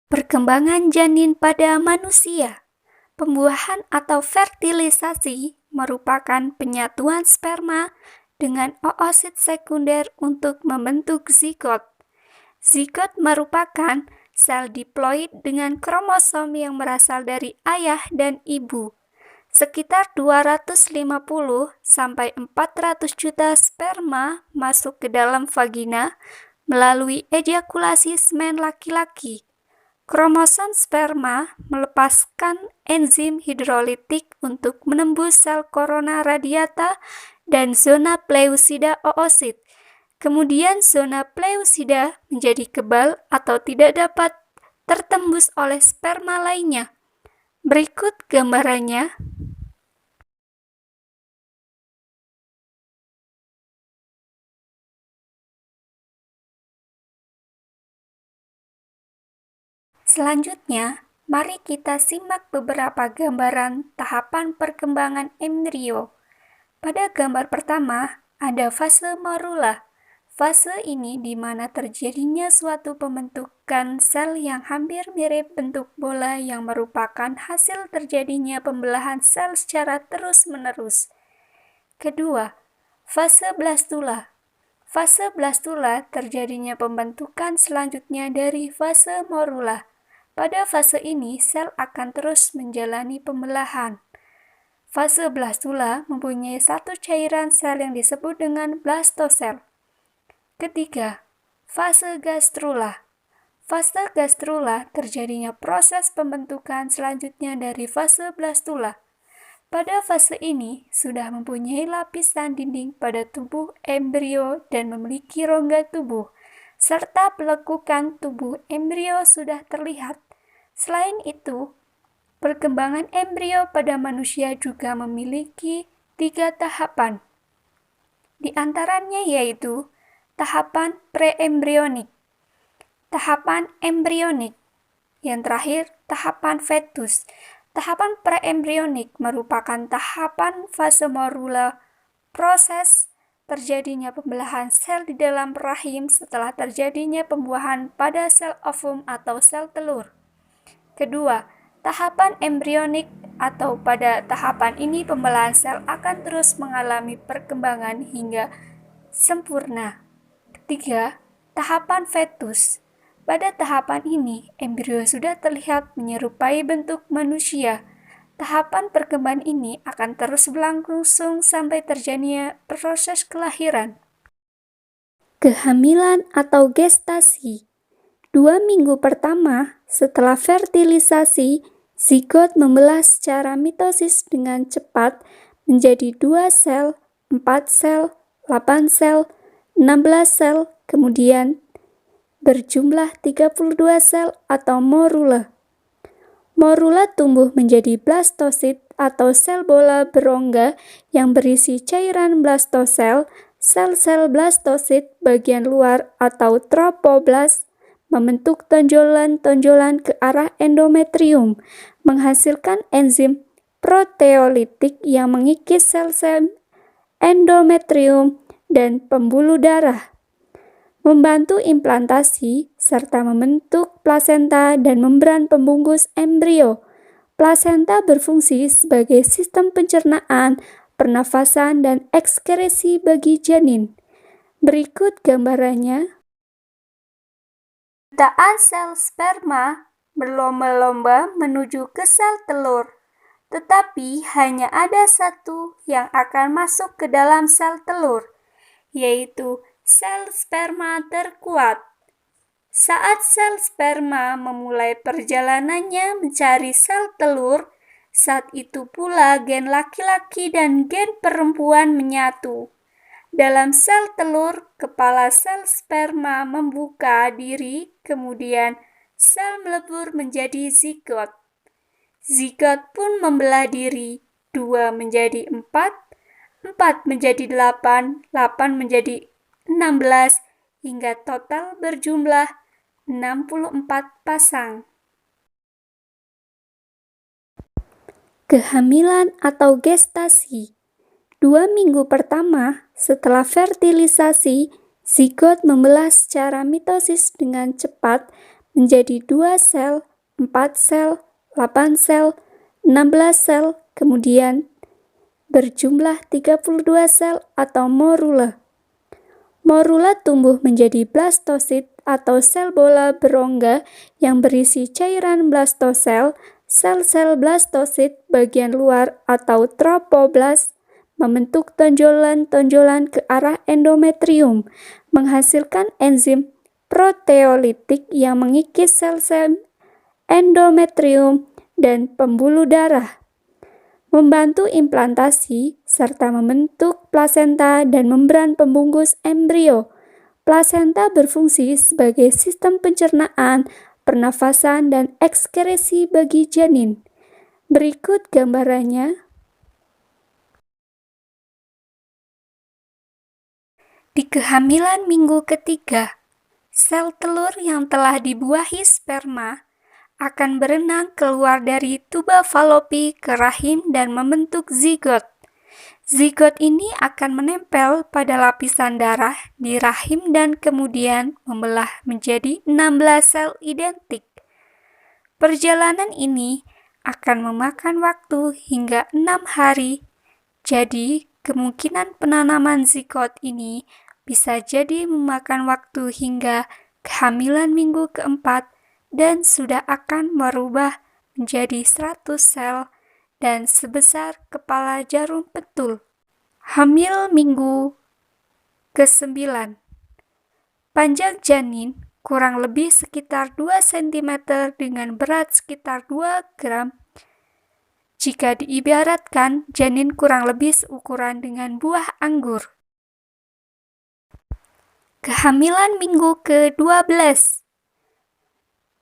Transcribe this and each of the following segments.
Perkembangan janin pada manusia. Pembuahan atau fertilisasi merupakan penyatuan sperma dengan oosit sekunder untuk membentuk zigot. Zigot merupakan sel diploid dengan kromosom yang berasal dari ayah dan ibu. Sekitar 250 sampai 400 juta sperma masuk ke dalam vagina melalui ejakulasi semen laki-laki. Kromosom sperma melepaskan enzim hidrolitik untuk menembus sel korona radiata dan zona pleusida oosit. Kemudian zona pleusida menjadi kebal atau tidak dapat tertembus oleh sperma lainnya. Berikut gambarannya. Selanjutnya, mari kita simak beberapa gambaran tahapan perkembangan embrio. Pada gambar pertama, ada fase morula. Fase ini di mana terjadinya suatu pembentukan sel yang hampir mirip bentuk bola yang merupakan hasil terjadinya pembelahan sel secara terus-menerus. Kedua, fase blastula. Fase blastula terjadinya pembentukan selanjutnya dari fase morula. Pada fase ini, sel akan terus menjalani pembelahan. Fase blastula mempunyai satu cairan sel yang disebut dengan blastosel. Ketiga, fase gastrula. Fase gastrula terjadinya proses pembentukan selanjutnya dari fase blastula. Pada fase ini, sudah mempunyai lapisan dinding pada tubuh embrio dan memiliki rongga tubuh, serta pelekukan tubuh embrio sudah terlihat. Selain itu, perkembangan embrio pada manusia juga memiliki 3 tahapan. Di antaranya yaitu tahapan preembrionik, tahapan embrionik, yang terakhir tahapan fetus. Tahapan preembrionik merupakan tahapan fase morula, proses terjadinya pembelahan sel di dalam rahim setelah terjadinya pembuahan pada sel ovum atau sel telur. Kedua, tahapan embrionik atau pada tahapan ini pembelahan sel akan terus mengalami perkembangan hingga sempurna. Ketiga, tahapan fetus. Pada tahapan ini, embrio sudah terlihat menyerupai bentuk manusia. Tahapan perkembangan ini akan terus berlangsung sampai terjadinya proses kelahiran. Kehamilan atau gestasi. 2 minggu pertama setelah fertilisasi, zigot membelah secara mitosis dengan cepat menjadi 2 sel, 4 sel, 8 sel, 16 sel, kemudian berjumlah 32 sel atau morula. Morula tumbuh menjadi blastosit atau sel bola berongga yang berisi cairan blastosel. Sel-sel blastosit bagian luar atau tropoblast membentuk tonjolan-tonjolan ke arah endometrium, menghasilkan enzim proteolitik yang mengikis sel-sel endometrium dan pembuluh darah, membantu implantasi, serta membentuk plasenta dan membran pembungkus embrio. Plasenta berfungsi sebagai sistem pencernaan, pernafasan, dan ekskresi bagi janin. Berikut gambarannya. Jutaan sel sperma berlomba-lomba menuju ke sel telur, tetapi hanya ada satu yang akan masuk ke dalam sel telur, yaitu sel sperma terkuat. Saat sel sperma memulai perjalanannya mencari sel telur, saat itu pula gen laki-laki dan gen perempuan menyatu. Dalam sel telur, kepala sel sperma membuka diri, kemudian sel melebur menjadi zigot. Zigot pun membelah diri, 2 menjadi 4, 4 menjadi 8, 8 menjadi 16, hingga total berjumlah 64 pasang. Kehamilan atau gestasi. 2 minggu pertama setelah fertilisasi, zigot membelah secara mitosis dengan cepat menjadi 2 sel, 4 sel, 8 sel, 16 sel, kemudian berjumlah 32 sel atau morula. Morula tumbuh menjadi blastosit atau sel bola berongga yang berisi cairan blastosel. Sel-sel blastosit bagian luar atau tropoblast membentuk tonjolan-tonjolan ke arah endometrium, menghasilkan enzim proteolitik yang mengikis sel-sel endometrium dan pembuluh darah, membantu implantasi, serta membentuk plasenta dan membran pembungkus embrio. Plasenta berfungsi sebagai sistem pencernaan, pernafasan, dan ekskresi bagi janin. Berikut gambarannya. Di kehamilan minggu ketiga, sel telur yang telah dibuahi sperma akan berenang keluar dari tuba falopi ke rahim dan membentuk zigot. Zigot ini akan menempel pada lapisan darah di rahim dan kemudian membelah menjadi 16 sel identik. Perjalanan ini akan memakan waktu hingga 6 hari. Jadi, kemungkinan penanaman zigot ini bisa jadi memakan waktu hingga kehamilan minggu keempat dan sudah akan merubah menjadi 100 sel dan sebesar kepala jarum pentul. Hamil minggu ke-9. Panjang janin kurang lebih sekitar 2 cm dengan berat sekitar 2 gram. Jika diibaratkan, janin kurang lebih seukuran dengan buah anggur. Kehamilan minggu ke-12.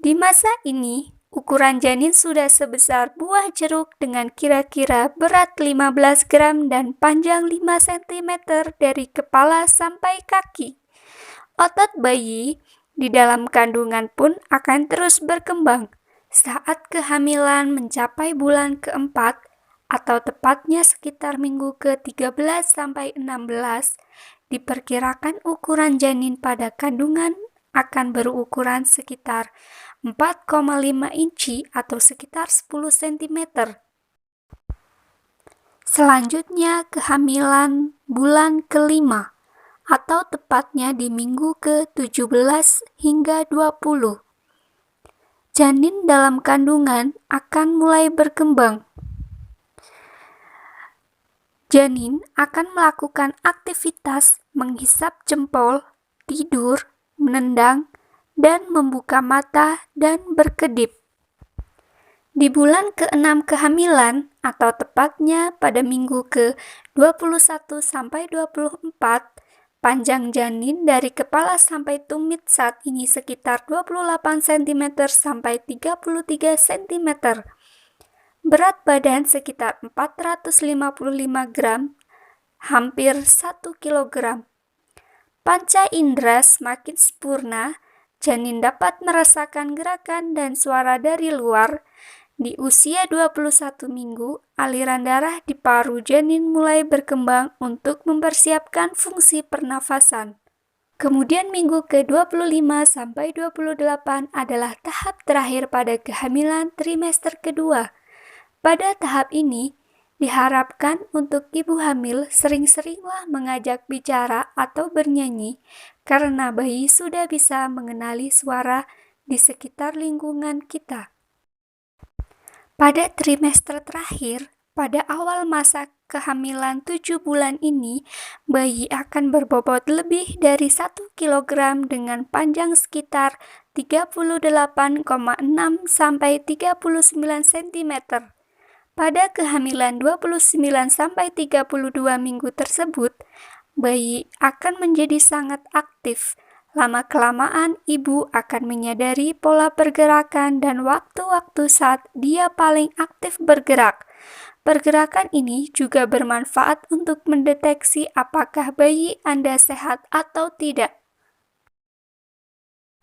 Di masa ini, ukuran janin sudah sebesar buah jeruk dengan kira-kira berat 15 gram dan panjang 5 cm dari kepala sampai kaki. Otot bayi di dalam kandungan pun akan terus berkembang. Saat kehamilan mencapai bulan keempat, atau tepatnya sekitar minggu ke-13 sampai 16, diperkirakan ukuran janin pada kandungan akan berukuran sekitar 4,5 inci atau sekitar 10 cm. Selanjutnya kehamilan bulan kelima atau tepatnya di minggu ke-17 hingga 20. Janin dalam kandungan akan mulai berkembang. Janin akan melakukan aktivitas menghisap jempol, tidur, menendang, dan membuka mata dan berkedip. Di bulan ke-6 kehamilan atau tepatnya pada minggu ke-21 sampai 24, panjang janin dari kepala sampai tumit saat ini sekitar 28 cm sampai 33 cm. Berat badan sekitar 455 gram, hampir 1 kg. Panca indera semakin sempurna, janin dapat merasakan gerakan dan suara dari luar. Di usia 21 minggu, aliran darah di paru janin mulai berkembang untuk mempersiapkan fungsi pernafasan. Kemudian minggu ke-25 sampai 28 adalah tahap terakhir pada kehamilan trimester kedua. Pada tahap ini, diharapkan untuk ibu hamil sering-seringlah mengajak bicara atau bernyanyi karena bayi sudah bisa mengenali suara di sekitar lingkungan kita. Pada trimester terakhir, pada awal masa kehamilan 7 bulan ini, bayi akan berbobot lebih dari 1 kg dengan panjang sekitar 38,6 sampai 39 cm. Pada kehamilan 29 sampai 32 minggu tersebut, bayi akan menjadi sangat aktif. Lama-kelamaan ibu akan menyadari pola pergerakan dan waktu-waktu saat dia paling aktif bergerak. Pergerakan ini juga bermanfaat untuk mendeteksi apakah bayi Anda sehat atau tidak.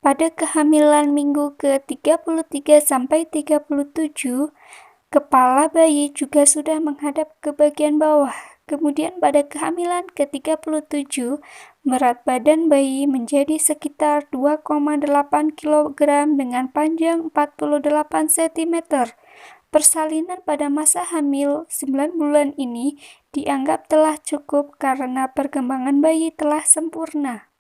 Pada kehamilan minggu ke-33 sampai 37, kepala bayi juga sudah menghadap ke bagian bawah Kemudian pada kehamilan ke-37, berat badan bayi menjadi sekitar 2,8 kg dengan panjang 48 cm. Persalinan pada masa hamil 9 bulan ini dianggap telah cukup karena perkembangan bayi telah sempurna.